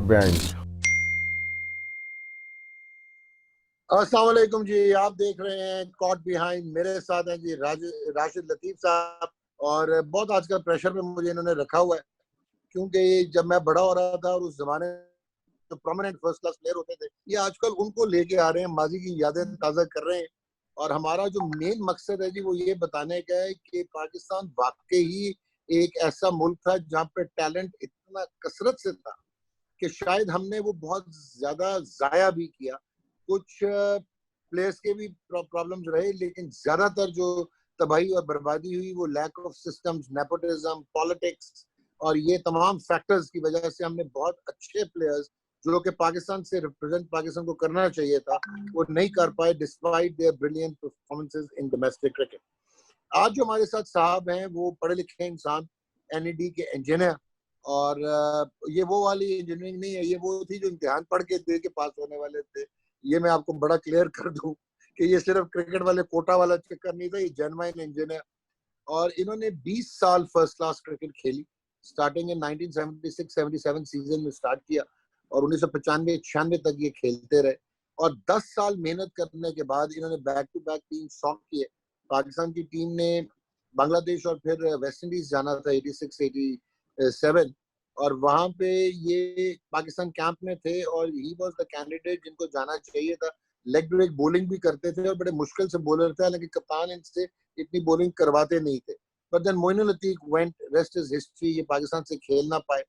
Bench. अस्सलाम वालेकुम जी, आप देख रहे हैं कॉट बिहाइंड। मेरे साथ हैं जी राशिद लतीफ़ साहब। और बहुत आजकल प्रेशर में मुझे इन्होंने रखा हुआ है, क्योंकि जब मैं बड़ा हो रहा था और उस जमाने में जो प्रोमिनेंट फर्स्ट क्लास प्लेयर होते थे, ये आजकल उनको लेके आ रहे हैं, माजी की यादें ताज़ा कर रहे हैं। और हमारा जो मेन मकसद है जी, वो ये बताने का है कि पाकिस्तान वाकई ही एक ऐसा मुल्क था जहाँ पे टैलेंट इतना कसरत से था कि शायद हमने वो बहुत ज्यादा जाया भी किया। कुछ प्लेयर्स के भी प्रॉब्लम्स रहे, लेकिन ज्यादातर जो तबाही और बर्बादी हुई वो lack of systems, nepotism, politics और ये तमाम फैक्टर्स की वजह से हमने बहुत अच्छे प्लेयर्स जो कि पाकिस्तान से रिप्रेजेंट पाकिस्तान को करना चाहिए था, वो नहीं कर पाए despite there brilliant performances in domestic cricket. आज जो हमारे साथ साहब हैं वो पढ़े लिखे इंसान, एनईडी के इंजीनियर। और ये वो वाली इंजीनियरिंग नहीं है, ये वो थी जो इम्तिहान पढ़ के दे के पास होने वाले थे। ये मैं आपको बड़ा क्लियर कर दूं कि ये सिर्फ क्रिकेट वाले कोटा वाला चक्कर नहीं था, ये जेन्युइन इंजीनियर। और इन्होंने 20 साल फर्स्ट क्लास क्रिकेट खेली। स्टार्टिंग इन 1976-77 सीजन में स्टार्ट किया और 1995-96 तक ये खेलते रहे। और 10 साल मेहनत करने के बाद इन्होंने बैक टू बैक 3 शॉट किए। पाकिस्तान की टीम ने बांग्लादेश और फिर वेस्ट इंडीज जाना था 86-87। और वहां पे ये पाकिस्तान कैंप में थे और ही वाज द कैंडिडेट जिनको जाना चाहिए था। लेग ब्रेक बॉलिंग भी करते थे और बड़े मुश्किल से बॉलर थे, हालांकि कप्तान इनसे इतनी बॉलिंग करवाते नहीं थे। But then Moinul Atiq went, rest is history. ये पाकिस्तान से खेल ना पाए।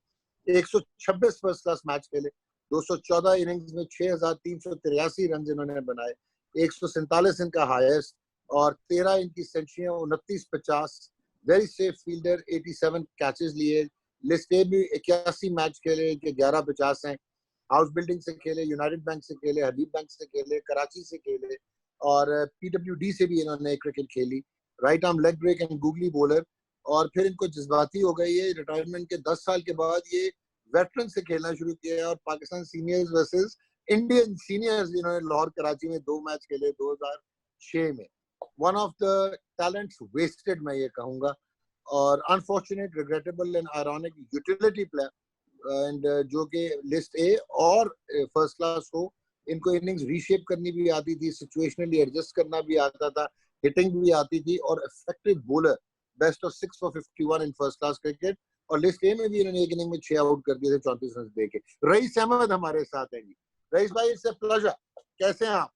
126 फर्स्ट क्लास मैच खेले, 214 इनिंग्स में 6,383 रन इन्होंने बनाए, 147 इनका हाईएस्ट और 13 इनकी सेंचुरियां, 29-50। वेरी सेफ फील्डर, 87 कैचेस लिए। लिस्ट ए भी 81 मैच खेले, 11-50 हैं। हाउस बिल्डिंग से खेले, यूनाइटेड बैंक से खेले, हबीब बैंक से खेले, कराची से खेले और पीडब्ल्यूडी से भी इन्होंने क्रिकेट खेली। Right arm leg break and googly bowler. और फिर इनको जज्बाती हो गई है, रिटायरमेंट के 10 साल के बाद ये वेटरन से खेलना शुरू किया और Pakistan seniors versus Indian seniors इन्होंने लाहौर कराची में 2 मैच खेले 2006 में। One of the talents wasted मैं ये कहूंगा, और unfortunate, regrettable and ironic utility player. And जो कि लिस्ट ए और फर्स्ट क्लास हो, इनको इनिंग्स रीशेप करनी भी आती थी, सिचुएशनली एडजस्ट करना भी आता था, हिटिंग भी आती थी और effective bowler. Best of 6 for 51 in first class cricket. और लिस्ट ए में भी इन्होंने एक इनिंग में 6 आउट कर दिए थे 34 रन दे के। रईस अहमद हमारे साथ हैं जी। रईस भाई, इट्स अ प्लेजर। कैसे हैं आप?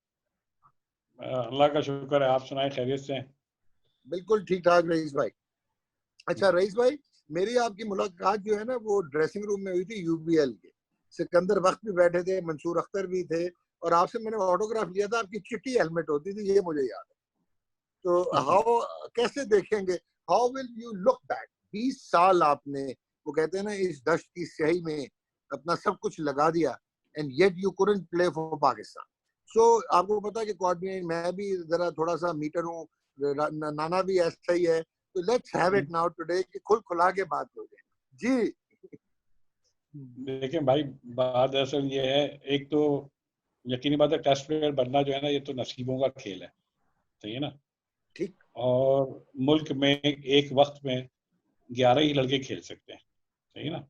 अल्लाह का शुक्र है, आप सुनाए खैरियत से हैं? बिल्कुल ठीक ठाक रईस भाई। अच्छा रईस भाई, मेरी आपकी मुलाकात जो है ना वो ड्रेसिंग रूम में हुई थी यूबीएल के। सिकंदर वक्त भी बैठे थे, मंसूर अख्तर भी थे और आपसे मैंने ऑटोग्राफ लिया था। आपकी चिट्टी हेलमेट होती थी, ये मुझे याद है। तो हाउ, कैसे देखेंगे, how will you look back? 20 साल आपने, वो कहते हैं ना, इस दश्त की स्याही में अपना सब कुछ लगा दिया and yet you couldn't play for Pakistan. So आपको पता है कि कोऑर्डिनेट, मैं भी जरा थोड़ा सा मीटर हूँ, नाना भी ऐसा ही है। तो let's have it now today कि खुल खुला के बात हो जाए जी। देखिए भाई, बात असल ये है, एक तो यकीनी बात है, टेस्ट प्लेयर बनना जो है ना, ये तो नसीबों का खेल है, सही है ना। ठीक। और मुल्क में एक वक्त में 11 ही लड़के खेल सकते हैं, सही है ना।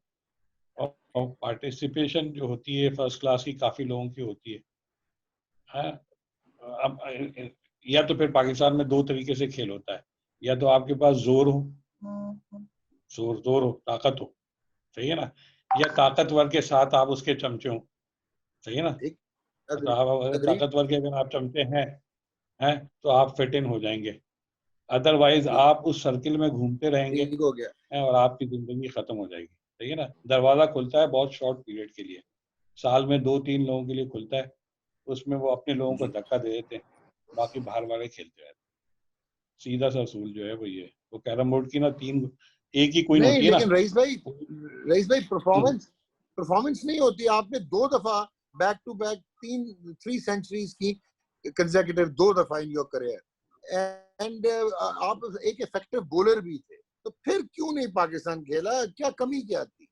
और पार्टिसिपेशन जो होती है फर्स्ट क्लास की काफी लोगों की होती है। हाँ, अब या तो फिर पाकिस्तान में 2 तरीके से खेल होता है, या तो आपके पास जोर हो, जोर हो, ताकत हो, सही है ना, या ताकतवर के साथ आप उसके चमचे हो, सही है ना। ठीक। तो आप ताकतवर के अगर आप चमचे हैं तो आप फिट इन हो जाएंगे, अदरवाइज आप उस सर्किल में घूमते रहेंगे ठीक हो गया। और आपकी जिंदगी खत्म हो जाएगी, सही है ना। दरवाजा खुलता है बहुत शॉर्ट पीरियड के लिए, साल में 2-3 लोगों के लिए खुलता है, उसमें वो अपने लोगों को धक्का दे देते हैं, बाकी बाहर वाले खेलते रहते हैं। सीधा सा असूल जो है वो ये, वो कैरम बोर्ड की ना 3 एक ही क्वीन नहीं, होती है ना। लेकिन रईस भाई परफॉर्मेंस नहीं होती। आपने 2 दफा बैक टू बैक 3 सेंचुरीज की कंसेक्यूटिव, 2 दफा इन योर करियर। एंड आप एक इफेक्टिव बॉलर भी थे, तो फिर क्यों नहीं पाकिस्तान खेला? क्या कमी क्या थी?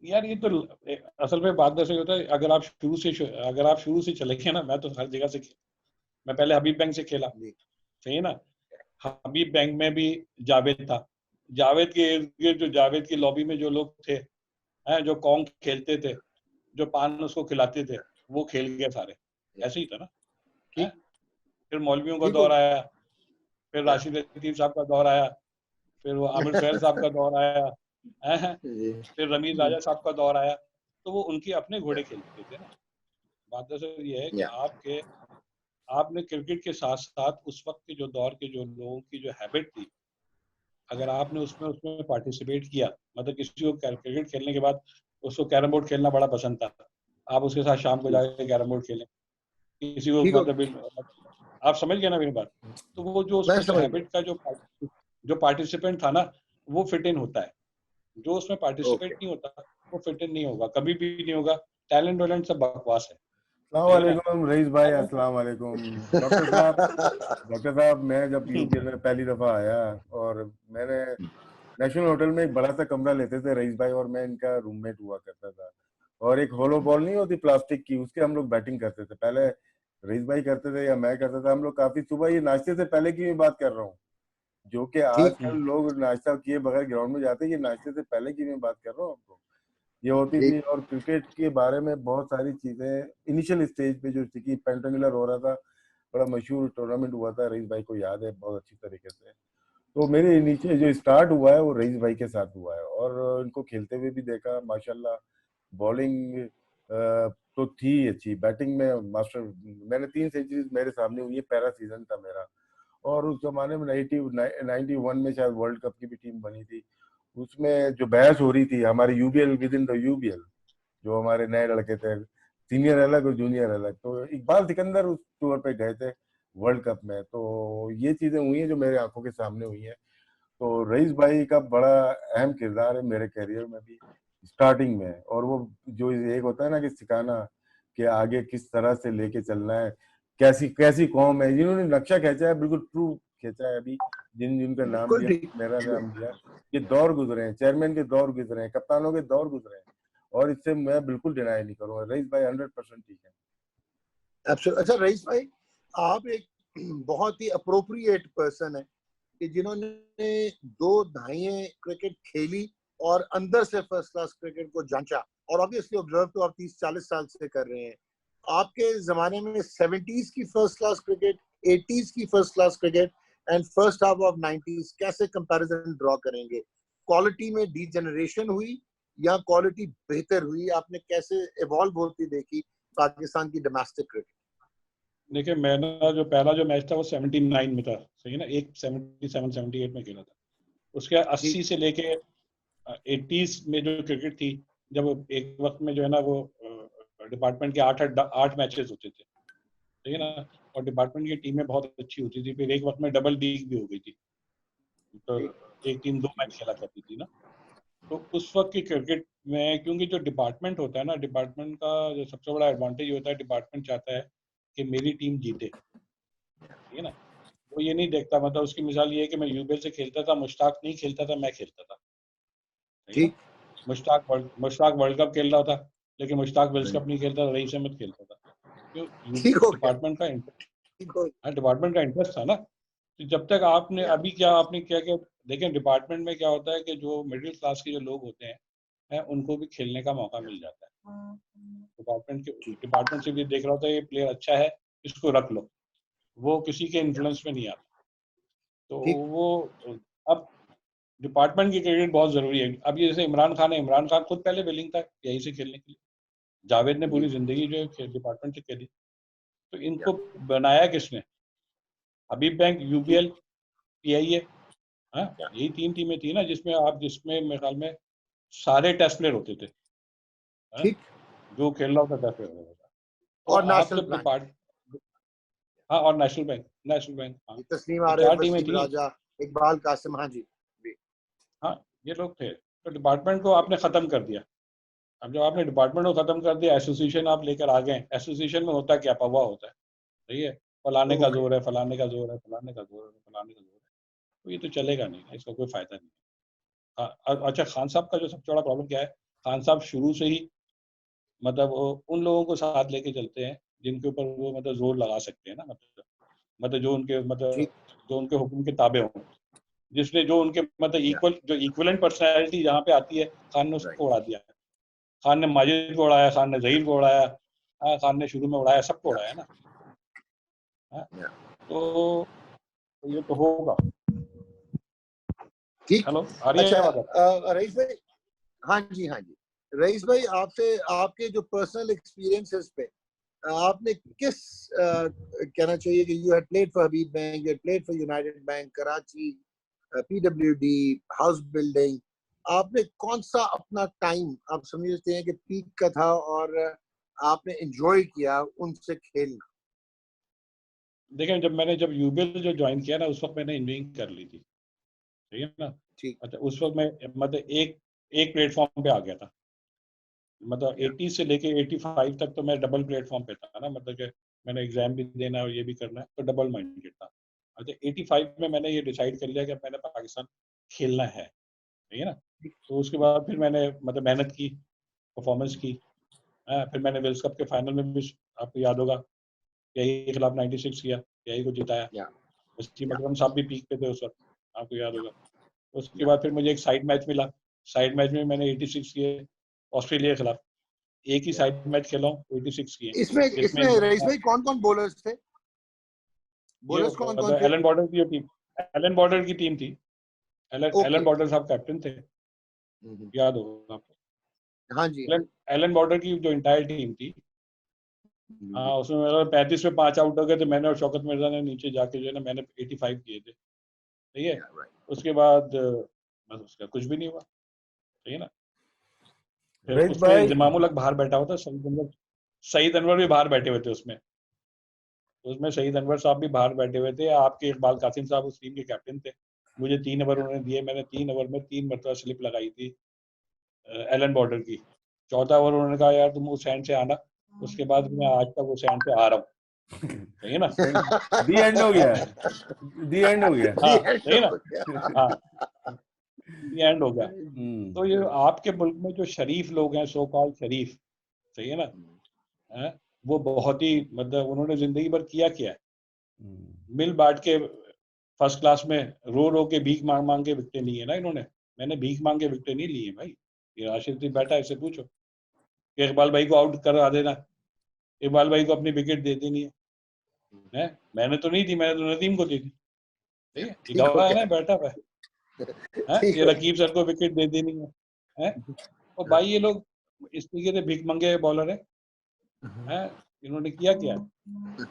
यार ये तो असल में बात ऐसे होता है, अगर आप शुरू से चले गए ना, मैं तो हर जगह से खेला। मैं पहले हबीब बैंक से खेला, सही है ना। हबीब बैंक में भी जावेद था, जावेद के इर्द गिर्द जो जावेद की लॉबी में जो लोग थे, हैं, जो कॉन्ग खेलते थे, जो पान उसको खिलाते थे, वो खेल गए सारे। ऐसे ही था ना। हैं? फिर मौलवियों का दौर आया, फिर राशिद लतीफ साहब का दौर आया, फिर वो आमिर सुहैल साहब का दौर आया, हैं? फिर रमीज राजा साहब का दौर आया। तो वो उनके अपने घोड़े खेलते थे ना। बात दरअसल ये है कि आपने क्रिकेट के साथ साथ उस वक्त के जो दौर के जो लोगों की जो हैबिट थी, अगर आपने उसमें पार्टिसिपेट किया, मतलब किसी को क्रिकेट खेलने के बाद उसको कैरम बोर्ड खेलना बड़ा पसंद था, आप उसके साथ शाम को जाकर कैरम बोर्ड खेलें, किसी को मतलब आप समझ गए ना मेरी बात। तो वो जो उसमें जो हैबिट का जो पार्टिसिपेंट था ना, वो फिट इन होता है। जो उसमें पार्टिसिपेट नहीं होता वो फिट इन नहीं होगा, कभी भी नहीं होगा। टैलेंट वैलेंट सब बकवास है। अस्सलाम वालेकुम रईस भाई, अस्सलाम वालेकुम डॉक्टर साहब मैं जब यूपीएल में पहली दफा आया और मैंने नेशनल होटल में एक बड़ा सा कमरा लेते थे रईस भाई और मैं इनका रूममेट हुआ करता था, और एक होलो बॉल नहीं होती प्लास्टिक की, उसके हम लोग बैटिंग करते थे। पहले रईस भाई करते थे या मैं करता था, हम लोग काफी सुबह, ये नाश्ते से पहले की मैं बात कर रहा हूँ, जो कि आजकल लोग नाश्ता किए बगैर ग्राउंड में जाते हैं, ये नाश्ते से पहले की मैं बात कर रहा हूँ आपको, ये होती थी। और क्रिकेट के बारे में बहुत सारी चीजें इनिशियल स्टेज पे जो थी, पेंटेंगुलर हो रहा था, बड़ा मशहूर टूर्नामेंट हुआ था, रईस भाई को याद है बहुत अच्छी तरीके से। तो मेरे नीचे जो स्टार्ट हुआ है वो रईस भाई के साथ हुआ है, और इनको खेलते हुए भी देखा माशाल्लाह। बॉलिंग तो थी अच्छी, बैटिंग में मास्टर। मैंने 3 सेंचुरीज मेरे सामने हुई है, पहला सीजन था मेरा। और उस जमाने में 91 में शायद वर्ल्ड कप की भी टीम बनी थी, उसमें जो बहस हो रही थी हमारे UBL, with in the UBL, जो हमारे नए लड़के थे, सीनियर अलग और जूनियर अलग, तो इकबाल सिकंदर उस टूर पे गए थे वर्ल्ड कप में। तो ये चीजें हुई हैं जो मेरे आंखों के सामने हुई हैं। तो रईस भाई का बड़ा अहम किरदार है मेरे करियर में भी, स्टार्टिंग में। और वो जो एक होता है ना कि सिखाना कि आगे किस तरह से लेके चलना है, कैसी कैसी कौम है, जिन्होंने नक्शा खींचा है बिल्कुल ट्रू खींचा है। अभी जिनका नाम लिया, मेरा नाम लिया, ये दौर गुजरे हैं, चेयरमैन के दौर गुजरे हैं, कप्तानों के दौर गुजरे हैं, और इससे मैं बिल्कुल डिनाई नहीं करूंगा। रईस भाई 100% ठीक है। अच्छा रईस भाई, आप एक बहुत ही अप्रोप्रिएट पर्सन है कि जिन्होंने 2 दहाइयां क्रिकेट खेली और अंदर से फर्स्ट क्लास क्रिकेट को जांचा, और ऑब्वियसली ऑब्जर्व तो आप 30-40 साल से कर रहे हैं। आपके जमाने में 70s की फर्स्ट क्लास क्रिकेट, 80s की first class cricket and first half of 90s, कैसे कंपैरिजन ड्रॉ करेंगे? क्वालिटी में डीजेनरेशन हुई या क्वालिटी बेहतर हुई? आपने कैसे इवॉल्व होती देखी पाकिस्तान की डोमेस्टिक क्रिकेट? देखिए, मैंने जो पहला जो मैच था वो 79 में था, सही ना, एक 77 78 में खेला था। उसके 80 से लेके 80s में जो क्रिकेट थी, जब एक वक्त में जो है ना वो डिपार्टमेंट के 8 मैचेस होते थे, ठीक है ना, और डिपार्टमेंट की टीमें बहुत अच्छी होती थी। फिर एक वक्त में डबल लीग भी हो गई थी, तो एक टीम 2 मैच खेला करती थी ना। तो उस वक्त की क्रिकेट में, क्योंकि जो डिपार्टमेंट होता है ना, डिपार्टमेंट का जो सबसे बड़ा एडवांटेज होता है, डिपार्टमेंट चाहता है कि मेरी टीम जीते, ठीक है ना। वो ये नहीं देखता, मतलब उसकी मिसाल ये है कि मैं यूबीएल से खेलता था, मुश्ताक नहीं खेलता था, मैं खेलता था, ठीक है। मुश्ताक वर्ल्ड कप खेल रहा था, लेकिन मुश्ताक वर्ल्ड कप नहीं खेलता था, रईस अहमद खेलता था। क्यों? डिपार्टमेंट का इंटरेस्ट था ना। तो जब तक आपने अभी क्या आपने क्या क्या देखें, डिपार्टमेंट में क्या होता है कि जो मिडिल क्लास के जो लोग होते हैं उनको भी खेलने का मौका मिल जाता है। डिपार्टमेंट से भी देख रहा होता है ये प्लेयर अच्छा है, इसको रख लो, वो किसी के इन्फ्लुएंस में नहीं आता। तो वो अब डिपार्टमेंट की क्रिकेट बहुत जरूरी है। अब ये जैसे इमरान खान है, इमरान खान खुद पहले विलिंग था यहीं से खेलने के लिए, जावेद ने पूरी जिंदगी जो है डिपार्टमेंट से खेली। तो इनको बनाया किसने? हबीब बैंक, यूबीएल, पीआईए, हाँ, यही 3 टीमें थी ना जिसमें मेरे ख्याल में सारे टेस्ट प्लेयर होते थे, ठीक, जो खेल रहा होता टेस्ट प्लेयर होता था। और नेशनल बैंक, हाँ, और नेशनल बैंक, हाँ, तस्लीम आरिफ, वसीम राजा, इकबाल कासिम, हाँ जी, हाँ, ये लोग थे। तो डिपार्टमेंट को आपने खत्म कर दिया। अब जब आपने डिपार्टमेंट को खत्म कर दिया, एसोसिएशन आप लेकर आ गए। एसोसिएशन में होता क्या? पवा होता है, सही है, फलाने का जोर है, फलाने का जोर है, फलाने का जोर है, फलाने का जोर है। तो ये तो चलेगा नहीं, इसका कोई फायदा नहीं। अच्छा, खान साहब का जो सबसे बड़ा प्रॉब्लम क्या है, खान साहब शुरू से ही मतलब उन लोगों को साथ लेके चलते हैं जिनके ऊपर वो मतलब जोर लगा सकते हैं ना, मतलब जो उनके हुक्म के ताबे हों, जिसने जो उनके मतलब इक्वलेंट पर्सनैलिटी जहाँ पे आती है, खान ने उसको उड़ा दिया। खान ने माजिद को उड़ाया, खान ने जहीर को उड़ाया, खान ने शुरू में उड़ाया, सबको उड़ाया ना। तो ये तो होगा। ठीक। हेलो, आ रही है अच्छा आवाज़? रईस भाई, हाँ जी हाँ जी, रईस भाई आपसे आपके जो पर्सनल एक्सपीरियंसेस पे आपने किस कहना चाहिए कि you had played for Habib bank, you had played for United bank, Karachi, PWD, house building, आपने कौन सा अपना टाइम आप समझते हैं कि पीक का था और आपने एंजॉय किया उनसे खेलना? देखिए, जब यूबीएल जो ज्वाइन किया ना, उस वक्त मैंने इंजीनियरिंग कर ली थी, ठीक है ना। ठीक। अच्छा, उस वक्त मैं मतलब एक प्लेटफॉर्म पे आ गया था, मतलब 80 से लेके 85 तक तो मैं डबल प्लेटफॉर्म पे था ना, मतलब कि मैंने एग्जाम भी देना है और ये भी करना है, तो डबल माइंडेड था। अच्छा, 85 में मैंने ये डिसाइड कर लिया कि मैंने पाकिस्तान खेलना है, ठीक है ना। तो उसके बाद फिर मैंने मतलब मेहनत की, परफॉर्मेंस की। फिर मैंने वर्ल्ड कप के फाइनल में भी, आपको याद होगा, यही के खिलाफ 96 किया, यही को जिताया। वसीम अकरम साहब भी पीक पे थे उस वक्त, आपको याद होगा। उसके बाद फिर मुझे एक साइड मैच मिला, साइड मैच में मैंने 86 किए ऑस्ट्रेलिया के खिलाफ, एक ही साइड मैच खेला हूँ, 86 किए। इसमें रईस भाई कौन कौन बॉलर्स थे? बॉलर्स कौन कौन थे? एलन बॉर्डर की टीम, एलन बॉर्डर की टीम थी। एलन बॉर्डर साहब कैप्टन थे, याद होगा आपको। हाँ जी। एलन बॉर्डर की जो इंटायर टीम थी, हाँ, उसमें मेरा 35 में 5 आउट हो गए थे, मैंने और शौकत मिर्जा ने नीचे जाके जो है ना, मैंने 85 किए थे, ठीक है। उसके बाद बस उसका कुछ भी नहीं हुआ, ठीक है ना। फिर रईस उसमें भाई, इंजमामुल हक बाहर बैठा हुआ था, शहीद अनवर भी बाहर बैठे हुए थे उसमें शहीद अनवर साहब भी बाहर बैठे हुए थे। आपके इकबाल कासिम साहब उस टीम के कैप्टन थे। मुझे 3 ओवर उन्होंने दिए, मैंने 3 ओवर में 3 मरतबा स्लिप लगाई थी एलन बॉर्डर की। चौथा ओवर उन्होंने कहा यार तुम उस एंड से आना, उसके बाद मैं आज तक उस एंड पे आ रहा हूँ, सही है ना। दी एंड हो गया, दी एंड हो गया। हाँ, सही है ना। हाँ, दी एंड हो गया। तो ये आपके मुल्क में जो शरीफ लोग हैं, सो कॉल्ड शरीफ, सही है ना, वो बहुत ही मतलब उन्होंने जिंदगी भर किया क्या है, मिल बांट के फर्स्ट क्लास में रो रो के भीख मांग मांग के विकटें ली है ना इन्होंने। मैंने भीख मांग के विकटें नहीं ली है भाई। ये राशिद बैठा है, इससे पूछो कि इकबाल भाई को आउट करा देना, इकबाल भाई को अपनी विकेट दे देनी है। मैंने तो नहीं दी, मैंने तो नदीम को दी थी, ठीक है। ये गवाह है ना, बैठा हुआ है। ये रकीब सर को विकेट दे देनी है। और भाई ये लोग इस तरीके से भीख मंगे बॉलर है, इन्होंने किया क्या है?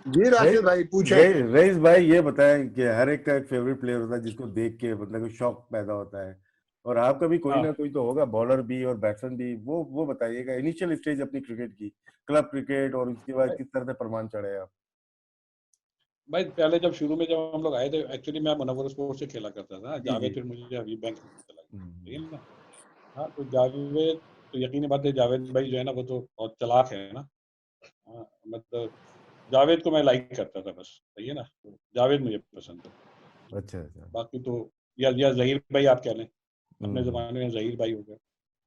जी राशिद भाई पूछें। रईस भाई ये बताएं कि हर एक का एक फेवरेट प्लेयर होता है जिसको देख के मतलब शौक पैदा होता है, और आपका भी कोई ना कोई तो होगा, बॉलर भी और बैट्समैन भी। वो बताइएगा इनिशियल स्टेज अपनी क्रिकेट की, क्लब क्रिकेट, और उसके बाद किस तरह से परमान चढ़े आप। भाई पहले जब हम लोग आए थे, एक्चुअली मैं मुनव्वर स्पोर्ट्स से खेला करता था, जावेद फिर मुझे हबीब बैंक चला गया, ठीक है ना। हाँ, तो जावेद तो यकीनी बात है, जावेद भाई जो है ना वो तो बहुत चालाक है ना। हाँ, मतलब जावेद को मैं लाइक करता था बस, सही है ना। जावेद मुझे पसंद है। अच्छा अच्छा। बाकी तो या जहीर भाई आप कह लें, अपने जमाने में जहीर भाई हो गए,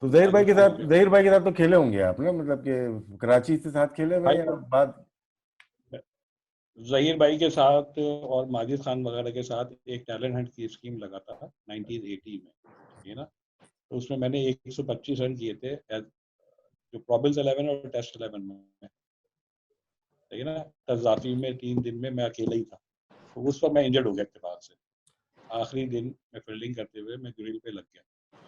तो जहीर भाई माजिद के खान हो साथ, गए जहीर भाई के साथ तो खेले होंगे आप ना, मतलब कि कराची से साथ खेले हुए भाई। या बाद? जहीर भाई के साथ और माजिद खान वगैरह के साथ एक टैलेंट हंट की स्कीम लगा था 1980 में, ठीक है ना। तो उसमें मैंने 125 रन किए थे जो प्रॉबिल्स 11 और टेस्ट 11 में, ठीक है ना। कज़ाफी में 3 दिन में मैं अकेला ही था। तो उस वक्त मैं इंजर्ड हो गया इत्तेफाक से, आखिरी दिन में फील्डिंग करते हुए मैं ग्रिल पे लग गया।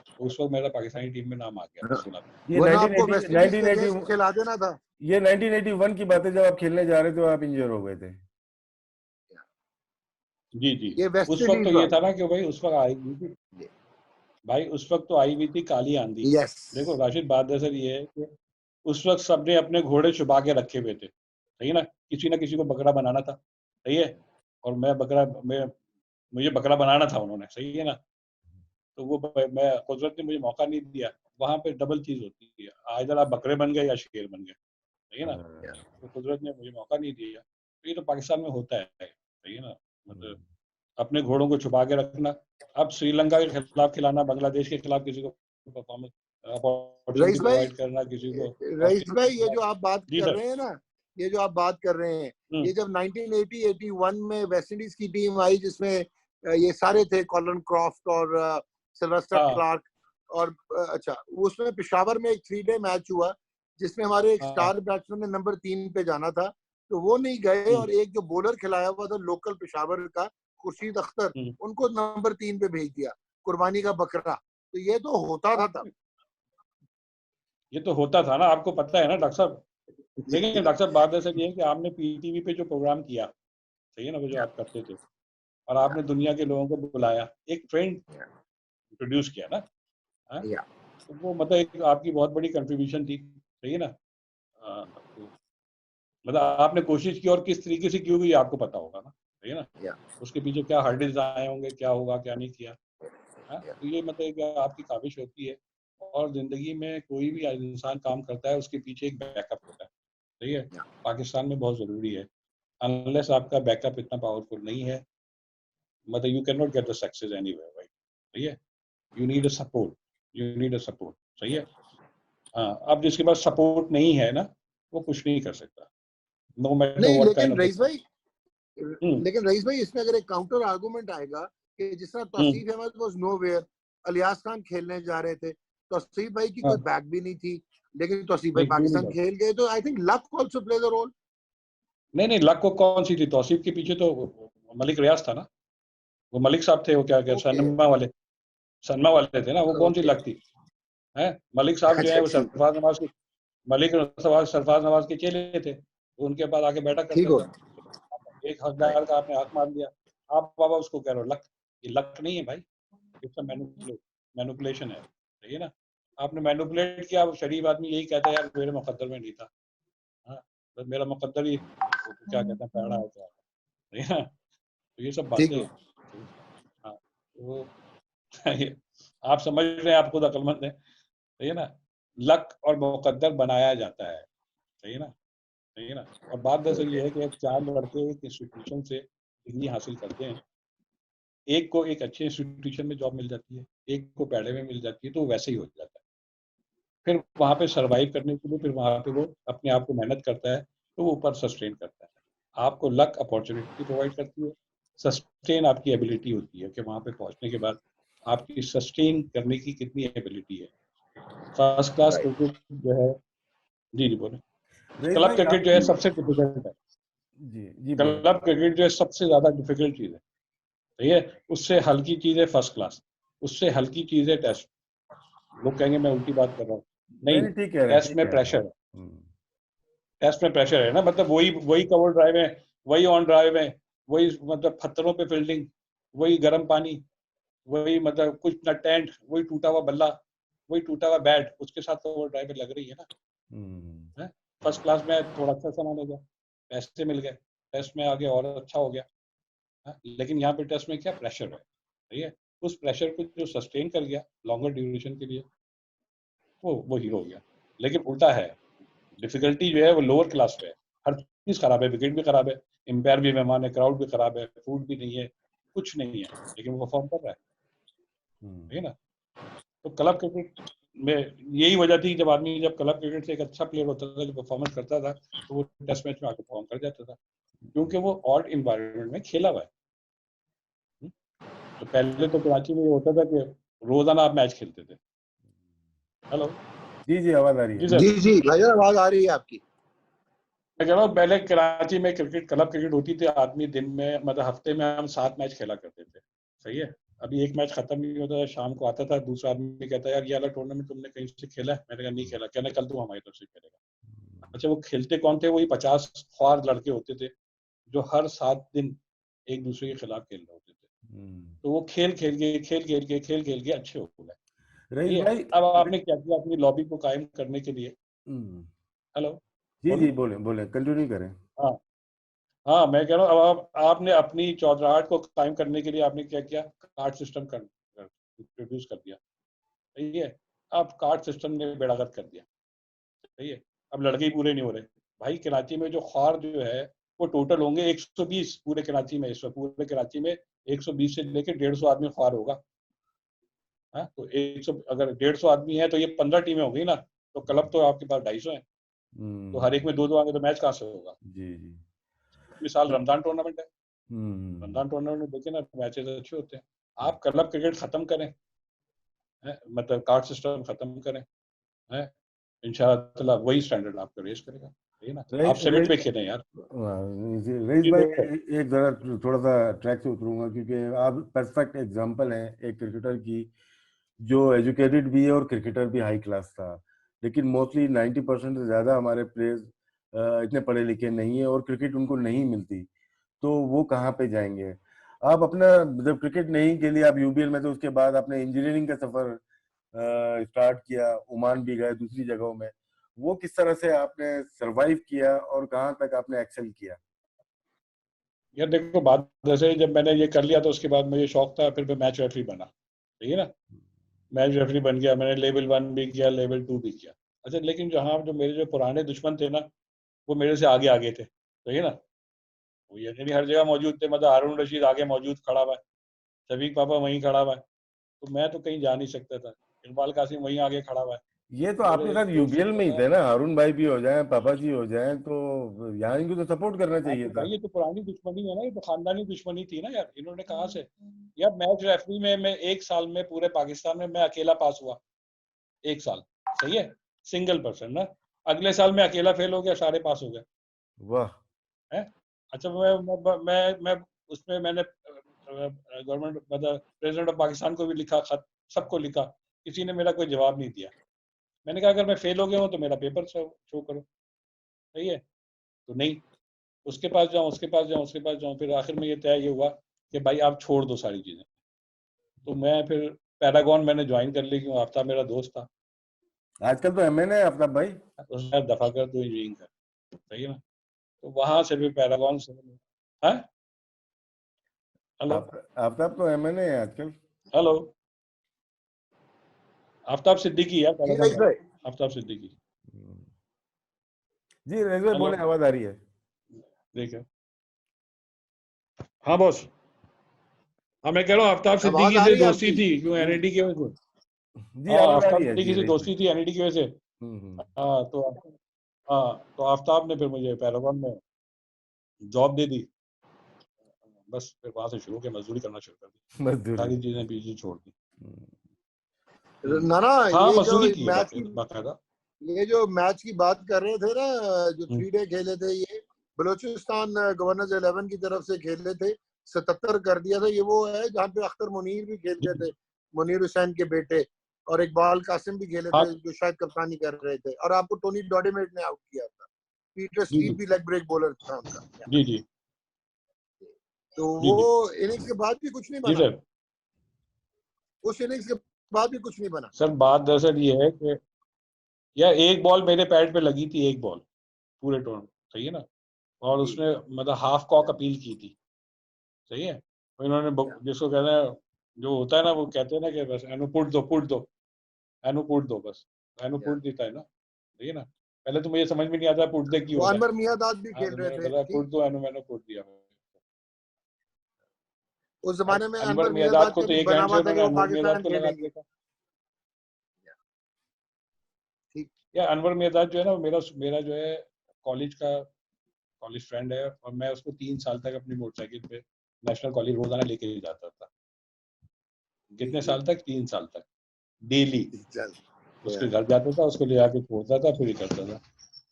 तो उस वक्त मेरा पाकिस्तानी टीम में नाम आ गया था 16 में। ये वरना आपको 1980 वेस्ट इंडीज के अगेंस्ट 1980 खिला देना था। ये 1981 की बात है, जब आप खेलने जा रहे थे आप इंजर हो गए थे। जी जी। ये वेस्ट उस वक्त तो इंडीज ये वाला। था ना कि भाई उस वक्त आई हुई थी, भाई उस वक्त तो आई हुई थी काली आंधी। यस। देखो राशिद, बात दरअसल ये है कि उस वक्त सबने अपने घोड़े छुपा के रखे हुए थे, सही है ना। किसी ना किसी को बकरा बनाना था, सही है। और मुझे बकरा बनाना था उन्होंने, सही है ना। तो वो मैं कुदरत ने मुझे मौका नहीं दिया। वहां पे डबल चीज होती है, इधर आप बकरे बन गए या शेर बन गए, सही है ना। तो कुदरत ने मुझे मौका नहीं दिया। तो ये तो पाकिस्तान में होता है, सही है ना। मतलब अपने घोड़ों को छुपा के रखना। अब श्रीलंका के खिलाफ खिलाना, बांग्लादेश के खिलाफ किसी को परफॉर्मेंस अपॉर्चुनिटी प्रोवाइड करना किसी को। रईस भाई ये जो आप बात जी कर सर। रहे हैं ना, ये जो आप बात कर रहे हैं, ये जब 1980-81 में वेस्ट इंडीज की टीम आई जिसमें ये सारे थे, कॉलन क्रॉफ्ट और सिल्वेस्टर क्लार्क, और अच्छा, उसमें पेशावर में एक 3 डे मैच हुआ जिसमें हमारे एक हाँ। स्टार बैट्समैन ने नंबर 3 पे जाना था, तो वो नहीं गए, और एक जो बॉलर खिलाया हुआ था लोकल पेशावर का, खुर्शीद अख्तर, उनको नंबर 3 पे भेज दिया, कुर्बानी का बकरा। तो ये तो होता था तब। ये तो होता था ना, आपको पता है ना डॉक्टर साहब। लेकिन डॉक्टर साहब बात ऐसा ये है कि आपने पीटीवी पे जो प्रोग्राम किया, सही है ना, वो जो आप करते थे, और आपने दुनिया के लोगों को बुलाया, एक ट्रेंड इंट्रोड्यूस किया ना, हाँ? तो वो मतलब एक आपकी बहुत बड़ी कंट्रीब्यूशन थी, सही है ना। तो मतलब आपने कोशिश की, और किस तरीके से की होगी ये आपको पता होगा ना, सही है ना। उसके पीछे क्या हर्डल्स आए होंगे, क्या होगा क्या नहीं किया, हाँ? तो ये मतलब एक आपकी काबिश होती है, और जिंदगी में कोई भी इंसान काम करता है उसके पीछे एक बैकअप होता है, सही है। पाकिस्तान में बहुत ज़रूरी है, अनलेस आपका बैकअप इतना पावरफुल नहीं है, मतलब you can not get the success anywhere, right, सही है। You need a support, you need a support, सही है। हाँ, अब जिसके पास सपोर्ट नहीं है ना, वो कुछ नहीं कर सकता, नो मैटर नहीं, व्हाट लेकिन काइंड रईस ऑफ। भाई इसमें अगर एक काउंटर आर्गूमेंट आएगा कि जिस तरह तौसीफ अहमद वाज नोवेयर, अलियास खान खेलने जा रहे थे, तौसीफ भाई की कोई बैक भी नहीं थी, लेकिन तौसीफ भाई पाकिस्तान खेल गए, तो I think luck also plays a role. नहीं, लक को कौन सी थी, तौसीफ के पीछे तो मलिक रियाज था ना, वो मलिक साहब थे, वो क्या सनमा वाले थे ना, वो कौन सी लक थी, है। मलिक साहब जो है वो सरफराज नवाज के, मलिक सरफराज नवाज के चेले थे, वो उनके पास आके बैठा करते थे, एक हकदार का आपने हक मान लिया, आप बाबा उसको कह रहे हो लक। ये लक नहीं है भाई, इट्स मैनिपुलेशन है, सही है ना। आपने मैनिपुलेट किया, अब शरीफ आदमी यही कहता है यार मेरे मुकद्दर में नहीं था, हाँ, तो मेरा मुकद्दर ही क्या कहते हैं पैड़ा है, क्या सही है ना। तो ये सब बातें हैं, हाँ, तो आप समझ रहे हैं, आप खुद अक्लमंद हैं, सही है ना। लक और मुकद्दर बनाया जाता है, सही है ना, सही है ना। और बात दरअसल ये है कि 4 लड़के एक इंस्टीट्यूशन से डिग्री हासिल करते हैं, एक को एक अच्छे इंस्टीट्यूशन में जॉब मिल जाती है, एक को पैड़े में मिल जाती है, तो वैसे ही हो जाता है। फिर वहाँ पे सर्वाइव करने के लिए फिर वहाँ पे वो अपने आप को मेहनत करता है, तो वो ऊपर सस्टेन करता है। आपको लक अपॉर्चुनिटी प्रोवाइड करती है, सस्टेन आपकी एबिलिटी होती है कि वहाँ पे पहुँचने के बाद आपकी सस्टेन करने की कितनी एबिलिटी है। फर्स्ट क्लास क्रिकेट जो है, जी बोले, क्लब क्रिकेट जो है सबसे डिफिकल्ट है, जी क्लब क्रिकेट जो है सबसे ज्यादा डिफिकल्ट चीज है, सही है। उससे हल्की चीज है फर्स्ट क्लास, उससे हल्की चीज है टेस्ट। लोग कहेंगे मैं उल्टी बात कर रहा हूँ, नहीं, ठीक कह रहे हैं, टेस्ट में प्रेशर है, हम्म। टेस्ट में प्रेशर है ना, मतलब वही कवर ड्राइव है, वही ऑन ड्राइव है, वही मतलब पत्थरों पे फील्डिंग, वही गर्म पानी, वही मतलब कुछ न टेंट, वही टूटा हुआ बल्ला, वही टूटा हुआ बैट, उसके साथ तो ओवर ड्राइव लग रही है ना। फर्स्ट क्लास में थोड़ा अच्छा सामान हो गया, पैसे मिल गए, टेस्ट में आगे और अच्छा हो गया, लेकिन यहाँ पे टेस्ट में क्या प्रेशर है, सही है। उस प्रेशर को जो सस्टेन कर गया लॉन्गर ड्यूरेशन के लिए, वो हीरो हो गया। लेकिन उल्टा है, डिफिकल्टी जो है वो लोअर क्लास पे है, हर चीज खराब है, विकेट भी खराब है, एम्पायर भी मेहमान है, क्राउड भी खराब है, फूड भी नहीं है, कुछ नहीं है, लेकिन वो परफॉर्म कर रहा है ना। तो क्लब क्रिकेट में यही वजह थी, जब क्लब क्रिकेट से एक अच्छा प्लेयर होता था, जो परफॉर्मेंस करता था, तो वो टेस्ट मैच में आकर परफॉर्म कर जाता था, क्योंकि वो ऑड इन्वायरमेंट में खेला हुआ है। तो पहले तो कराची में ये होता था कि रोजाना आप मैच खेलते थे। हेलो, जी आवाज आ रही है। जी भाई आवाज आ रही है आपकी। मैं कह रहा हूँ पहले कराची में क्लब क्रिकेट होती थी, आदमी दिन में मतलब हफ्ते में हम 7 मैच खेला करते थे, सही है। अभी एक मैच खत्म नहीं होता था, शाम को आता था दूसरा आदमी कहता है यार ये वाला टूर्नामेंट तुमने कहीं से खेला है, मैंने कहा नहीं खेला, कहना कल तू हमारी तरफ से खेलेगा। अच्छा, वो खेलते कौन थे, वही 50 ख्वार लड़के होते थे जो हर 7 दिन एक दूसरे के खिलाफ खेल रहे होते थे। तो वो खेल खेल के अच्छे हो गए, रईस ठीक है। भाई, अब आपने क्या किया अपनी लॉबी को कायम करने के लिए, हेलो, जी बोले कंटिन्यू करें। हाँ हाँ, मैं कह रहा हूँ अब आपने अपनी चौधराहट को कायम करने के लिए आपने क्या किया, कार्ड सिस्टम इंट्रोड्यूस कर दिया, सही है। अब कार्ड सिस्टम ने बेड़ागर्क कर दिया, सही है। अब लड़के ही पूरे नहीं हो रहे भाई, कराची में जो ख्वार जो है वो टोटल होंगे 120 पूरे कराची में, इस वक्त पूरे कराची में 120 से लेकर 150 आदमी ख्वार होगा। हाँ, तो 100 अगर 150 आदमी है तो ये 15 टीमें हो गई ना, तो क्लब तो आपके पास 250 है, तो हर एक में 2-2 आगे, तो मैच कहाँ से होगा। जी मिसाल रमजान टूर्नामेंट है, रमजान टूर्नामेंट में देखिए ना मैचेस अच्छे होते हैं। आप क्लब क्रिकेट खत्म करें, मतलब कार्ड सिस्टम खत्म करें, है इंशाल्लाह वही स्टैंडर्ड आपको रेस करेगा, ठीक है ना। आप सेवेंट पे खेलें यार। रईस भाई, एक जरा थोड़ा सा ट्रैक से उतरूंगा, क्योंकि आप परफेक्ट एग्जांपल हैं एक क्रिकेटर की जो एजुकेटेड भी है और क्रिकेटर भी हाई क्लास था, लेकिन मोस्टली 90% से ज़्यादा हमारे प्लेयर्स इतने पढ़े लिखे नहीं है और क्रिकेट उनको नहीं मिलती, तो वो कहाँ पे जाएंगे। आप अपना जब क्रिकेट नहीं खेली आप यूबीएल में, तो उसके बाद आपने इंजीनियरिंग का सफ़र स्टार्ट किया, ओमान भी गए, दूसरी जगहों में, वो किस तरह से आपने सरवाइव किया और कहाँ तक आपने एक्सेल किया। यार देखो बात जैसे जब मैंने ये कर लिया तो उसके बाद मुझे शौक था, फिर मैं मैच रेफरी बना, ठीक है ना। मैच रेफरी बन गया, मैंने लेवल 1 भी किया, लेवल 2 भी किया। अच्छा, लेकिन जहाँ जो मेरे जो पुराने दुश्मन थे ना, वो मेरे से आगे आगे थे, सही है ना। वो ये नहीं हर जगह मौजूद थे, मतलब हारून रशीद आगे मौजूद खड़ा हुआ है, शफीक पापा वहीं खड़ा हुआ है, तो मैं तो कहीं जा नहीं सकता था। इकबाल कासिम वहीं आगे खड़ा हुआ है। ये तो मेरे आपके एक साथ दोस्त यूबीएल ने में ही बताया, थे ना, हारून भाई भी हो जाएं, पापा जी हो जाएं, तो यहाँ इनको तो सपोर्ट करना हाँ चाहिए तो था। भाई ये तो पुरानी दुश्मनी है ना, ये तो खानदानी दुश्मनी थी ना यार। इन्होंने कहा से यार, मैच रेफरी में मैं 1 साल में पूरे पाकिस्तान में मैं अकेला पास हुआ, 1 साल, सही है, सिंगल पर्सन ना। अगले साल मैं अकेला फेल हो गया, सारे पास हो गए वाह। हैं। अच्छा, मैं उसमें मैंने गवर्नमेंट मतलब प्रेसिडेंट ऑफ पाकिस्तान को भी लिखा खत, सबको लिखा, किसी ने मेरा कोई जवाब नहीं दिया। मैंने कहा अगर मैं फेल हो गया हूँ तो मेरा पेपर शो करो, सही है। तो नहीं, उसके पास जाऊँ, उसके पास जाऊँ, उसके पास जाऊँ, फिर आखिर में ये तय ये हुआ कि भाई आप छोड़ दो सारी चीज़ें। तो मैं फिर पैरागॉन मैंने ज्वाइन कर ली, क्यों आफ्ताब मेरा दोस्त था, आजकल तो एमएन है आफ्ताब भाई। उसने दफा कर दो इंजीनियरिंग कर, सही है ना। तो वहां से फिर पैरागॉन से, है, हेलो आफ्ताब तो एमएन है आजकल। हेलो, आफ्ताब सिद्दीकी है जी पैरागॉन रईस का, भाई। आफ्ताब सिद्दीकी। जी रईस भाई हेलो, बोले, आवाज आ रही है। देखिए, हाँ बॉस, हाँ मैं कह रहा हूँ आफ्ताब आवाज सिद्दीकी आ से रही है दोस्ती आपकी? थी, क्यों एनआईटी की वजह से। जी हाँ, आवाज आ आफ्ताब रही है सिद्दीकी जी से रईस भाई। दोस्ती थी एनआईटी की वजह से। हाँ तो, हाँ तो आफ्ताब ने फिर मुझे पैरागॉन में जॉब दे दी, बस फिर वहां से शुरू किया, मजदूरी करना शुरू कर दी, मजदूरी। सारी चीजें पीछे छोड़ दी। ना हाँ ये जो मजदूरी की है मैच की बाकायदा। ये जो मैच की बात कर रहे थे ना, जो हम्म, 3 डे खेले थे, ये बलूचिस्तान गवर्नर्स 11 की तरफ से खेले थे, 77 कर दिया था। ये वो है जहाँ पे अख्तर मुनीर भी खेलते जी, थे, मुनीर हुसैन के बेटे, और इकबाल कासिम भी खेले हाँ थे जो शायद कप्तानी कर रहे थे, और आपको टोनी डॉडेमेट ने आउट किया था। पीटर जी स्टीव जी भी लेग ब्रेक बॉलर था उनका। जी जी तो जी वो जी इनिंग्स के बाद भी कुछ नहीं जी बना, सर। उस इनिंग्स के बाद भी कुछ नहीं बना। सर बात दरअसल ये है कि यार एक बॉल मेरे पैड पे लगी थी, एक बॉल पूरे टूर्नामेंट, सही है ना, और जी उसने मतलब हाफ कॉक अपील की थी, सही है। तो इन्होंने जिसको कहते हैं, जो होता है ना, वो कहते हैं ना कि बस एनु पुट दो, एनु पुट दो, बस एनु पुट देता है ना, सही है ना। पहले तो मुझे समझ में नहीं आता पुट दे की वो होता है। अनवर मियादाद भी हाँ खेल तो रहे मैंने थे, बोला ठीक। पुट दो एनु, मैंने पुट दिया। उस अब जमाने में अनवर अनवर मियादाद मियादाद को का तो भी एक बना हैंड से हुआ था कि उन्होंने वो अनवर मियादाद पाकिस्तान को लगा खेलेंगे, दिया था। ठीक। या अनवर मियादाद जो है ना, मेरा मेरा जो है कॉलेज का कॉलेज फ्रेंड है, और मैं उसको 3 साल तक अपनी मोटरसाइकिल पे नेशनल कॉलेज रोजाना लेके ही जाता था। जी कितने जी साल तक? 3 साल तक, डेली चल। उसके घर जाता था, उसको ले जाके छोड़ता था, फिर ये करता था।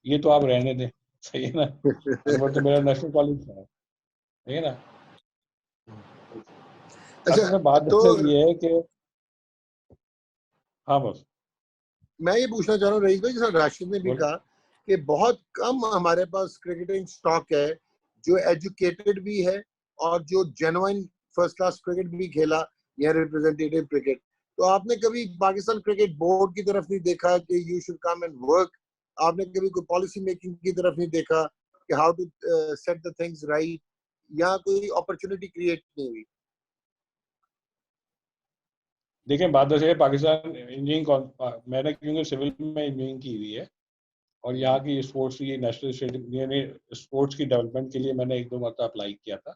ये तो आप रहने दें, सही है ना। अनवर तो मेरा नेशनल कॉलेज था, सही है ना। अच्छा, असल में बात तो दरअसल ये है कि, हाँ बस मैं ये पूछना चाह रहा हूँ रईस भाई, जैसा राशिद ने भी बोले। कहा कि बहुत कम हमारे पास क्रिकेटिंग स्टॉक है जो एजुकेटेड भी है और जो जेन्युइन फर्स्ट क्लास क्रिकेट भी खेला या रिप्रेजेंटेटिव क्रिकेट। तो आपने कभी पाकिस्तान क्रिकेट बोर्ड की तरफ नहीं देखा कि you should come and work? आपने कभी कोई पॉलिसी मेकिंग की तरफ नहीं देखा कि how to set the things right, या कोई अपॉर्चुनिटी क्रिएट नहीं हुई? देखिए बात दरअसल है, पाकिस्तान इंजीनियरिंग, मैंने क्योंकि सिविल में इंजीनियरिंग की हुई है, और यहाँ की स्पोर्ट्स की नेशनल स्टेडियम यानी स्पोर्ट्स की डेवलपमेंट के लिए मैंने 1-2 मरतबा अप्लाई किया था,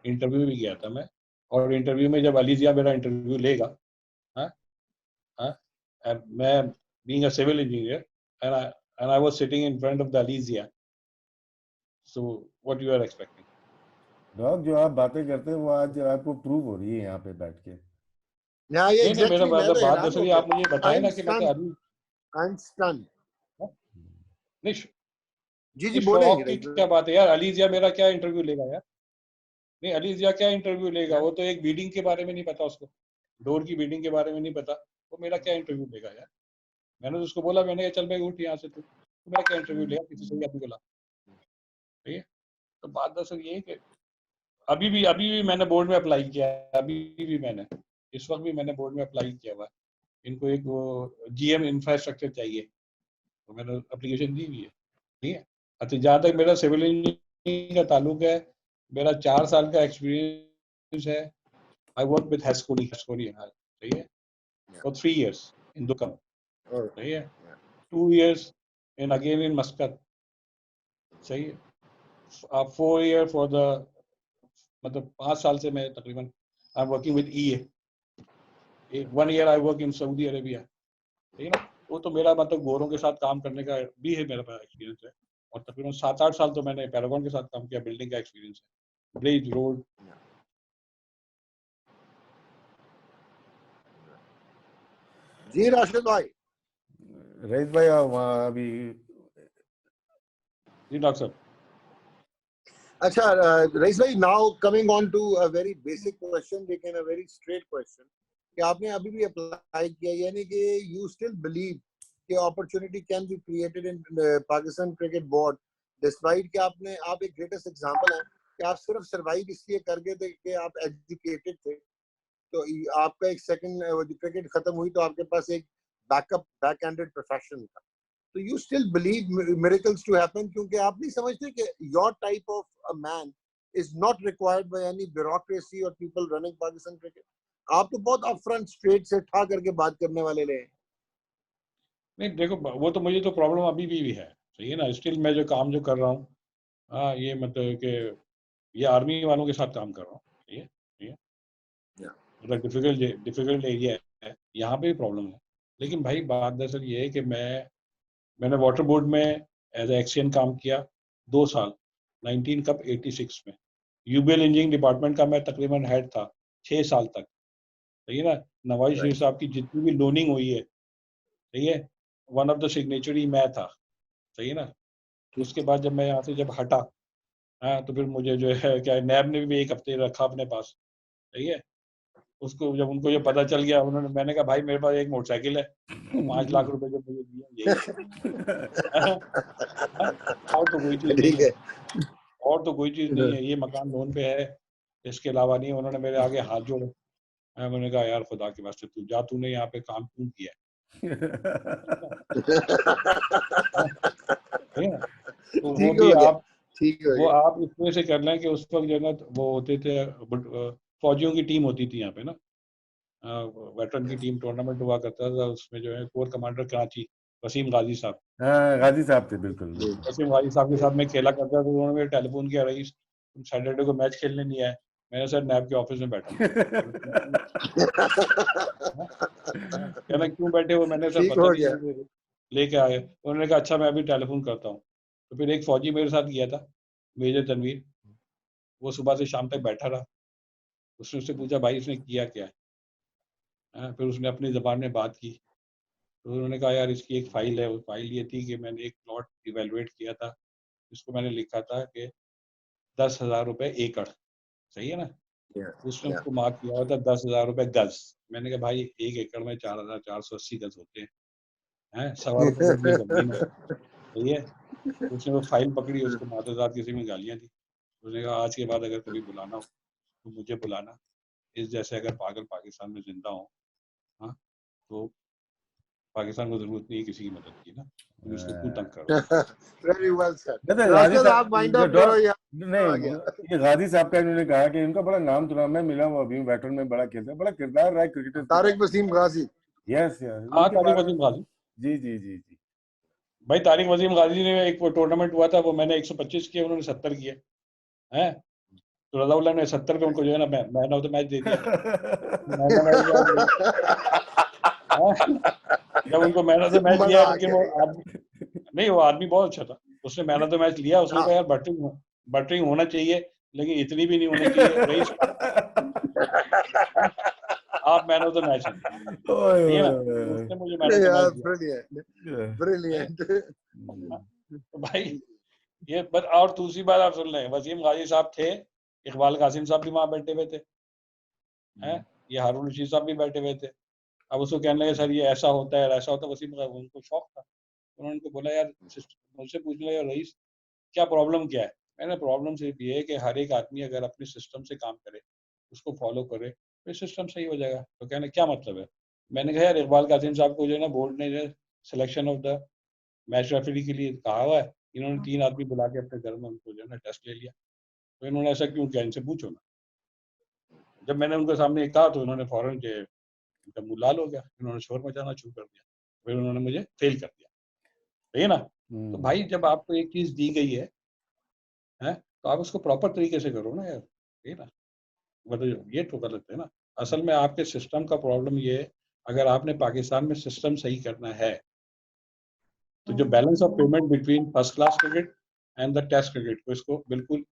इंटरव्यू भी किया था मैं। और इंटरव्यू में जब अलीजिया मेरा इंटरव्यू लेगा, हाँ हाँ, and मैं being a civil engineer, and I was sitting in front of the Alizia, so what you are expecting? Dog, जो आप बातें करते हैं वो आज आपको प्रूव हो रही है यहाँ पे बैठ के। ना ये नहीं नहीं, मेरा एग्जैक्टली मैं तो बात हैरान दरअसल हो ये गया। आप मुझे बताएं ना कि मैं तो अभी आई एम स्टन। नहीं जी जी नहीं, बोलेंगे शौक की क्या बात है यार। अली जिया मेरा क्या इंटरव्यू लेगा यार? नहीं, अली जिया क्या इंटरव्यू लेगा? वो तो एक बीडिंग के बारे में नहीं पता उसको, डोर की बीडिंग के बारे में नहीं पता, वो मेरा क्या इंटरव्यू लेगा यार? मैंने तो उसको बोला, मैंने कहा चल भाई उठ यहाँ से, तू मेरा क्या इंटरव्यू लेगा किसी से भी आदमी को ला। ठीक है, तो बात दरअसल ये है कि अभी भी मैंने बोर्ड में अप्लाई किया है, अभी भी मैंने इस वक्त भी मैंने बोर्ड में अप्लाई किया हुआ है। इनको एक वो जीएम इंफ्रास्ट्रक्चर चाहिए, तो मैंने एप्लीकेशन दी हुई है। ठीक है, अच्छा जहाँ तक मेरा सिविल इंजीनियरिंग का ताल्लुक है, मेरा 4 साल का एक्सपीरियंस है। आई वर्क विद हैस्कोनी सही है, फॉर 3 years इन दुकान, सही है, 2 years इन अगेन इन मस्कत, सही है, 4 year फॉर द, मतलब 5 साल से मैं तकरीबन I am working with EA, 1 year I work in Saudi Arabia. ठीक है ना, वो तो मेरा मतलब गोरों के साथ काम करने का भी है, मेरा एक्सपीरियंस है। और तकरीबन 7-8 साल तो मैंने पैरागॉन के साथ काम किया, बिल्डिंग का एक्सपीरियंस है, ब्रिज रोड। जी राशिद भाई। रईस भाई वहाँ अभी जी डॉक्टर साहब। अच्छा रईस भाई, now coming on to a very basic question, लेकिन अ वेरी स्ट्रेट क्वेश्चन, कि आपने अभी भी अप्लाई किया, यानी कि यू स्टिल बिलीव कि opportunity can be created in Pakistan cricket board, despite कि आप एक ग्रेटेस्ट एग्जांपल है कि आप सिर्फ सर्वाइव इसलिए कर गए थे कि आप एजुकेटेड थे, तो आपका एक सेकंड क्रिकेट खत्म हुई तो आपके पास एक बैक एंडेड प्रोफेशन था, तो you still believe miracles to happen, क्योंकि आप नहीं समझते कि your type of a man is not required by any bureaucracy or people running Pakistan cricket? आप तो बहुत upfront straight से ठा करके बात करने वाले रहे। नहीं देखो, वो तो मुझे तो प्रॉब्लम अभी भी है, सही है ना, स्टिल मैं जो काम जो कर रहा हूँ, हाँ, ये मतलब कि ये आर्मी वालों के साथ काम कर रहा हूँ, ठीक है, ठीक है, मतलब डिफिकल्ट एरिया है, यहाँ पे भी प्रॉब्लम है। लेकिन भाई बात दरअसल ये है कि मैंने वाटर बोर्ड में एज एक्सियन काम किया 2 साल, 19 कप 86 में। यूबीएल इंजीनियरिंग डिपार्टमेंट का मैं तकरीबन हेड था 6 साल तक, सही है ना। नवाज शरीफ साहब की जितनी भी लोनिंग हुई है, सही है, वन ऑफ द सिग्नेचरी मैं था, सही है ना। उसके बाद जब मैं यहाँ से जब हटा, हाँ, तो फिर मुझे जो है क्या नैब ने भी 1 हफ्ते रखा अपने पास, सही है। उसको जब उनको ये पता चल गया, उन्होंने, मैंने कहा भाई मेरे पास एक मोटरसाइकिल है, तो 5 लाख रुपए जब मुझे दिए यही है। और तो कोई चीज नहीं ठीक है, है। और तो कोई चीज नहीं है, ये मकान लोन पे है, इसके अलावा नहीं। उन्होंने मेरे आगे हाथ जोड़े, मैंने कहा यार खुदा के वास्ते तू जा, तूने यहाँ पे काम क्यों किया है? तो वो ठीक भी हो गया, आप, ठीक हो वो गया। आप इसमें से कर लें कि उस वक्त जो है ना, वो होते थे फौजियों की टीम होती थी यहाँ पे ना, वेटरन की टीम टूर्नामेंट हुआ करता था, उसमें जो है कोर कमांडर कराची वसीम गाजी साहब, हाँ गाजी साहब थे, बिल्कुल जी। बिल्कुल। वसीम गाजी साहब के साथ मैं खेला करता था, तो उन्होंने मेरे टेलीफोन किया, रईस तुम सैटरडे को मैच खेलने नहीं आए? मैंने सर नैब के ऑफिस में बैठा हूँ। कहना क्यों बैठे हो? मैंने सर ठीक पता हो नहीं गया। मुझे लेके आए। उन्होंने कहा अच्छा मैं अभी टेलीफोन करता हूँ। तो फिर एक फौजी मेरे साथ गया था, मेजर तनवीर, वो सुबह से शाम तक बैठा रहा। उसने उससे पूछा भाई इसने किया क्या है? फिर उसने अपनी ज़बान में बात की, तो उन्होंने कहा यार इसकी एक फाइल है। वो फाइल ये थी कि मैंने एक प्लॉट इवेलुएट किया था, जिसको मैंने लिखा था कि 10,000 रुपए एकड़, सही है ना। उसने उसको मार्क किया हुआ था 10,000 रुपए गज। मैंने कहा भाई 1 एकड़ में 4,480 गज होते हैं, 1.25 रुपए की ये जमीन है, सही है। उसने वो फाइल पकड़ी, उसको मादरजात किसी में गालियां दी। उसने कहा आज के बाद अगर कभी बुलाना हो तो मुझे बुलाना, इस जैसे अगर पागल पाकिस्तान में जिंदा हो, हाँ, तो पाकिस्तान को जरूरत नहीं है किसी की मदद की ना, तो इसको क्यों तंग करो। Very well sir. नहीं गाजी राशिद आप साहब वाइंड अप करो यार। नहीं, ये गाजी साहब का इन्होंने कहा कि इनका बड़ा नाम सुना, मैं मिला हूँ अभी, वेटरन में बड़ा खेलता है, बड़ा किरदार रहा है क्रिकेटर के तारिक साथ। वसीम गाजी। यस यस, हाँ, उनके तारिक बारे में। वसीम गाजी। जी जी जी जी। भाई तारिक वसीम गाजी ने एक टूर्नामेंट हुआ था, वो मैंने 125 किए, उन्होंने 70 किए, हैं। तो रजाउल्लाह ने 70 पे उनको जो है ना मैन ऑफ द मैच दे दिया। मैन ऑफ द मैच जब उनको मैन ऑफ द मैच मजा दिया, आ लेकिन गया वो यार। आदमी नहीं, वो आदमी बहुत अच्छा था। उसने मैन ऑफ द मैच लिया, उसने कहा यार बटरिंग होना चाहिए, लेकिन इतनी भी नहीं होनी चाहिए रईस। आप मैन ऑफ द मैच है, ओए ठीक है ना, ओए तो ओए उसने मुझे मैन ऑफ द मैच दिया। Brilliant brilliant. तो भाई ये बस, और दूसरी बात आप सुन लें, वसीम गाजी साहब थे, इकबाल कासिम साहब भी वहां बैठे हुए थे, हैं, ये हारून रशीद साहब भी बैठे हुए थे। अब उसको कहने लगे सर ये ऐसा होता है ऐसा होता है, वसीम का उनको शौक था, उन्होंने उनको बोला यार मुझसे पूछ लिया रईस क्या प्रॉब्लम क्या है। मैंने प्रॉब्लम सिर्फ ये है कि हर एक आदमी अगर अपने सिस्टम से काम करे, उसको फॉलो करे, तो सिस्टम सही हो जाएगा। तो कहने क्या मतलब है। मैंने कहा यार इकबाल कासिम साहब को जो है ना बोर्ड ने जो selection of the match referee के लिए कहा हुआ है, इन्होंने 3 आदमी बुला के अपने घर में उनको जो है ना टेस्ट ले लिया, तो इन्होंने ऐसा क्यों किया, इनसे पूछो ना। जब मैंने उनके सामने कहा तो इन्होंने फौरन के उनका मुंह लाल हो गया, इन्होंने शोर मचाना शुरू कर दिया, फिर उन्होंने मुझे फेल कर दिया, सही है ना। तो भाई जब आपको एक चीज दी गई है तो आप उसको प्रॉपर तरीके से करो ना यार, सही है ना। मतलब ये तो गलत है ना। असल में आपके सिस्टम का प्रॉब्लम ये है, अगर आपने पाकिस्तान में सिस्टम सही करना है तो जो balance of payment between first class cricket and the test cricket को इसको बिल्कुल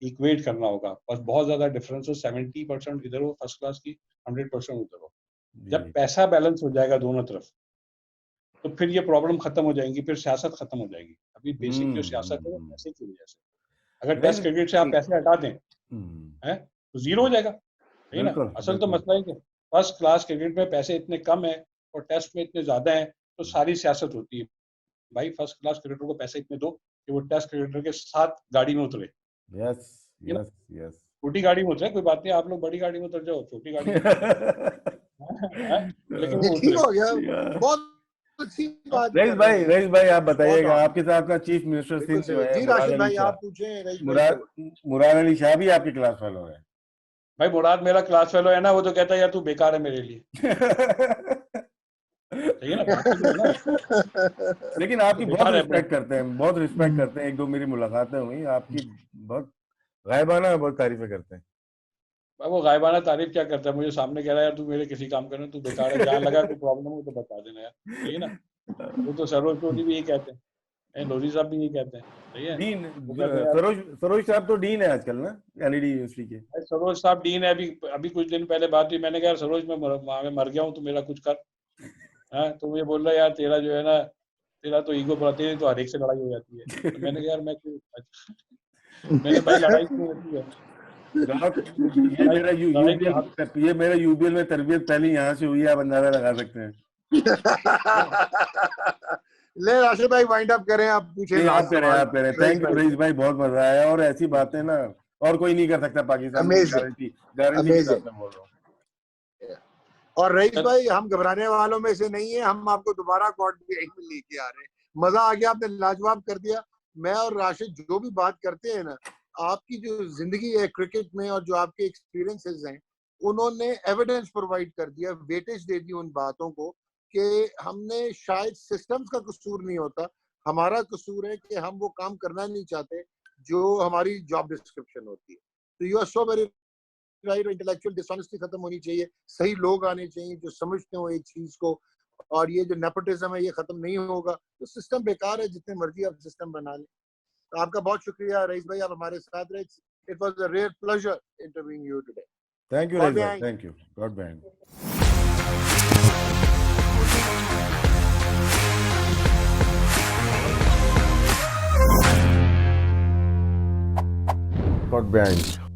इक्वेट करना होगा। बस बहुत ज्यादा डिफरेंस हो, 70% इधर हो फर्स्ट क्लास की, 100% उधर हो। जब पैसा बैलेंस हो जाएगा दोनों तरफ तो फिर ये प्रॉब्लम खत्म हो जाएगी, फिर सियासत खत्म हो जाएगी। अभी बेसिक जो सियासत है वो पैसे की वजह से। अगर टेस्ट क्रिकेट से आप पैसे हटा दें हैं तो जीरो हो जाएगा, सही ना। असल तो मसला है कि फर्स्ट क्लास क्रिकेट में पैसे इतने कम है और टेस्ट में इतने ज्यादा है, तो सारी सियासत होती है भाई फर्स्ट क्लास क्रिकेटर को पैसे इतने दो कि वो टेस्ट क्रिकेटर के साथ गाड़ी में उतरे। यस यस यस, छोटी गाड़ी में उतरे कोई बात नहीं, आप लोग बड़ी गाड़ी में उतर जाओ, छोटी गाड़ी में लेकिन वो ठीक हो गया, Yeah. बहुत अच्छी बात। रईस भाई आप बताइएगा, आपके साथ ना चीफ मिनिस्टर सिंध जो है जी राशिद भाई आप पूछें। रईस भाई मुराद अली शाह भी आपके क्लास फेलो है। भाई मुराद मेरा क्लास फेलो है ना, वो तो कहता है यार तू बेकार है मेरे लिए, सही है ना, बात तो है ना। लेकिन आपकी तो बहुत बेकार है रिस्पेक्ट करते हैं, बहुत रिस्पेक्ट करते हैं। एक दो मेरी मुलाकातें हुई, आपकी बहुत गायबाना बहुत तारीफें करते हैं। वो गायबाना तारीफ क्या करता है, मुझे सामने कह रहा है यार तू मेरे किसी काम करना, तू बेकार है, जहाँ लगा कोई प्रॉब्लम हो तो बता देना यार, सही है ना। वो तो सरोज चौधरी भी यही कहते हैं, लोधी साहब भी यही कहते हैं, सही है। डीन सरोज साहब तो डीन है आजकल ना एलईडी यूनिवर्सिटी के। सरोज साहब डीन है। अभी कुछ दिन पहले बात हुई, मैंने कहा सरोज मैं मर गया हूँ, तो मेरा कुछ कर। तो मुझे बोल रहा है यार तेरा जो है ना, तेरा तो ईगो बढ़ाते हैं तो हर एक से लड़ाई हो जाती है। तो मैंने कहा यार मैंने भाई लड़ाई क्यों होती है। ये मेरा यूबीएल में तरबियत पहले यहाँ से हुई है, आप अंदाजा लगा सकते हैं। ले राशिद भाई वाइंड अप करें, आप पूछें। आप करें। थैंक यू रईस भाई, बहुत मजा आया। और ऐसी बातें ना और कोई नहीं कर सकता पाकिस्तान में, गारंटी के साथ मैं बोल रहा हूँ। और रईस भाई हम घबराने वालों में से नहीं है, हम आपको दोबारा कोर्ट में लेके आ रहे हैं। मजा आ गया, आपने लाजवाब कर दिया। मैं और राशिद जो भी बात करते हैं ना, आपकी जो जिंदगी है क्रिकेट में और जो आपके एक्सपीरियंसेस हैं, उन्होंने एविडेंस प्रोवाइड कर दिया, वेटेज दे दी उन बातों को कि हमने शायद सिस्टम्स का कसूर नहीं होता, हमारा कसूर है कि हम वो काम करना नहीं चाहते जो हमारी जॉब डिस्क्रिप्शन होती है। तो you are so very right. Intellectual dishonesty खत्म होनी चाहिए, सही लोग आने चाहिए जो समझते हो एक चीज को, और ये जो नेपोटिज्म है ये खत्म नहीं होगा। तो सिस्टम बेकार है, जितने मर्जी आप सिस्टम बना लें। तो आपका बहुत शुक्रिया रईस भाई, आप हमारे साथ रहे। It was a rare pleasure interviewing you today. Thank you Raees भाई, thank you, God behind. God behind.